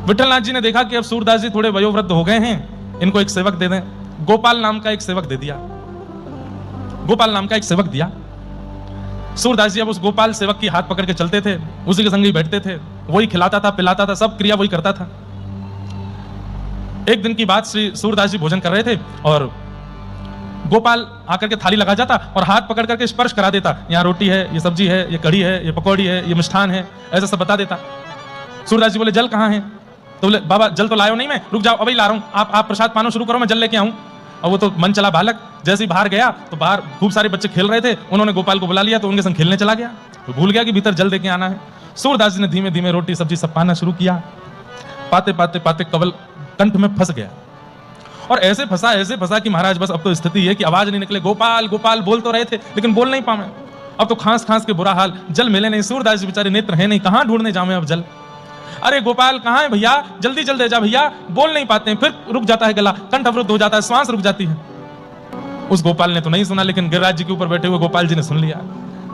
विठलनाथ जी ने देखा कि अब सूरदास जी थोड़े वयोवृद्ध हो गए हैं, इनको एक सेवक दे दें। गोपाल नाम का एक सेवक दे दिया, गोपाल नाम का एक सेवक दिया। सूरदास जी अब उस गोपाल सेवक की हाथ पकड़ के चलते थे, उसी के संग ही बैठते थे, वही खिलाता था, पिलाता था, सब क्रिया वही करता था। एक दिन की बात, श्री सूरदास जी भोजन कर रहे थे और गोपाल आकर के थाली लगा जाता और हाथ पकड़ करके स्पर्श करा देता, यहाँ रोटी है, ये सब्जी है, ये कढ़ी है, ये पकौड़ी है, ये मिष्ठान है, ऐसा सब बता देता। सूरदास जी बोले जल कहाँ है? तो बोले बाबा जल तो लायो नहीं मैं, रुक जाओ अभी ला रहा हूँ, आप प्रसाद पाना शुरू करो, मैं जल लेके आऊँ। और वो तो मन चला बालक, जैसे ही बाहर गया तो बाहर खूब सारे बच्चे खेल रहे थे, उन्होंने गोपाल को बुला लिया तो उनके संग खेलने चला गया, तो भूल गया कि भीतर जल देके आना है। सूरदास जी ने धीमे धीमे रोटी सब्जी सब पाना शुरू किया, पाते पाते पाते कवल कंठ में फंस गया और ऐसे फंसा कि महाराज बस अब तो स्थिति है कि आवाज नहीं निकले। गोपाल गोपाल बोल तो रहे थे लेकिन बोल नहीं पाए, अब तो खांस खांस के बुरा हाल, जल मिले नहीं। सूरदास जी बेचारे नेत्र है नहीं, कहां ढूंढने जावे अब जल। अरे गोपाल कहां है भैया, जल्दी जल्दी दे जा भैया, बोल नहीं पाते हैं, फिर रुक जाता है गला, कंठ अवरुद्ध हो जाता है, श्वास रुक जाती है। उस गोपाल ने तो नहीं सुना, लेकिन गिरिराज जी के ऊपर बैठे हुए गोपाल जी ने सुन लिया।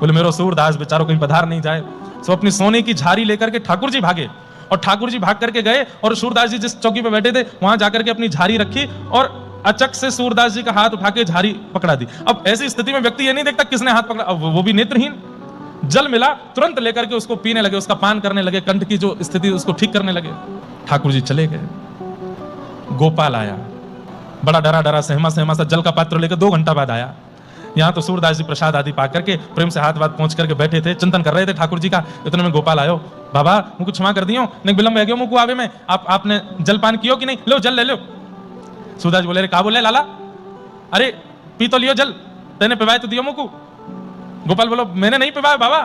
बोले मेरो सूरदास बेचारों कहीं पधार नहीं जाए। सो अपनी सोने की झारी लेकर के ठाकुर जी भागे और ठाकुर जी भाग करके गए और सूरदास जी जिस चौकी पे बैठे थे वहां जाकर के अपनी झारी रखी और अचक से सूरदास जी का हाथ उठा के झारी पकड़ा दी। अब ऐसी स्थिति में व्यक्ति ये नहीं देखता किसने हाथ पकड़ा, अब वो भी नेत्रहीन। जल मिला, तुरंत लेकर के उसको पीने लगे, उसका पान करने लगे, कंठ की जो स्थिति उसको ठीक करने लगे। ठाकुर जी चले गए, गोपाल आया, बड़ा डरा डरा सहमा सहमा सा जल का पात्र लेकर 2 घंटा बाद आया। यहाँ तो सूरदास जी प्रसाद आदि पा करके प्रेम से हाथ बात पहुंच करके बैठे थे, चिंतन कर रहे थे ठाकुर जी का। इतने में गोपाल आयो, बाबा मुझको क्षमा कर दियो, नहीं विलंब है गयो मुझको आवे में, आपने जलपान कियो कि नहीं, लो जल ले लो। सूरदास बोले का बोले लाला, अरे पी तो लियो जल, तेने पिवाए तो दियो मुझको। गोपाल बोलो मैंने नहीं पिवाया बाबा,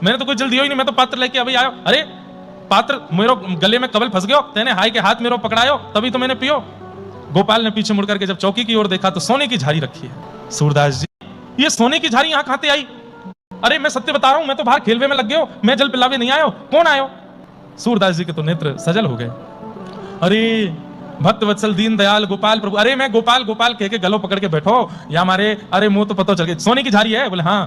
मैंने तो कोई जल दियो ही नहीं, मैं तो पात्र लेके अभी आयो। अरे पात्र मेरो गले में कवल फंस गयो, तेने हाय के हाथ मेरो पकड़ायो तभी तो मैंने पियो। गोपाल ने पीछे मुड़ करके जब चौकी की ओर देखा तो सोने की झारी रखी है। सूरदास जी ये सोने की झारी यहाँ कहां से आई? अरे मैं सत्य बता रहा हूं, मैं तो बाहर खेलवे में लग गयो, मैं जल पिलावे नहीं आयो, कौन आयो? सूरदास जी के तो नेत्र सजल हो गए। अरे भक्त वत्सल दीन दयाल गोपाल प्रभु, अरे मैं गोपाल गोपाल कह के गलो पकड़ के बैठो या मारे, अरे मुंह तो पता चल गया सोने की झारी है। बोले हाँ,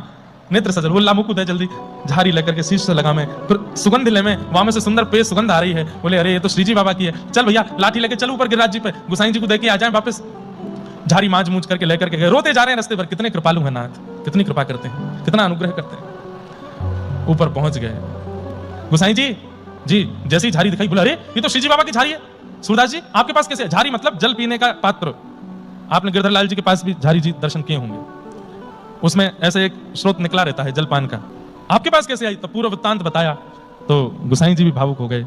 नेत्र सजल। बोला मुकुद है, जल्दी झारी लेकर के शीश से लगा में, फिर सुगंध ले में, वहां में से सुंदर पेश सुगंध आ रही है। बोले अरे ये तो श्रीजी बाबा की है, चल भैया लाठी लेके चल ऊपर गिरिराज जी पे, गुसाई जी को देके आ जाए वापस। झारी मांझ मूझ करके लेकर के गए, रोते जा रहे हैं रास्ते पर, कितने कृपालु हैं नाथ, कितनी कृपा करते हैं, कितना अनुग्रह करते हैं। ऊपर पहुंच गए, गुसाई जी जैसी झारी दिखाई, बोला अरे ये तो श्रीजी बाबा की झारी है। सूरदास जी आपके पास कैसे? झारी मतलब जल पीने का पात्र। आपने गिरधर लाल जी के पास भी झारी जी दर्शन किए होंगे, उसमें ऐसे एक स्रोत निकला रहता है जलपान का, आपके पास कैसे आई? तो पूरा वृत्तांत बताया तो गुसाई जी भी भावुक हो गए।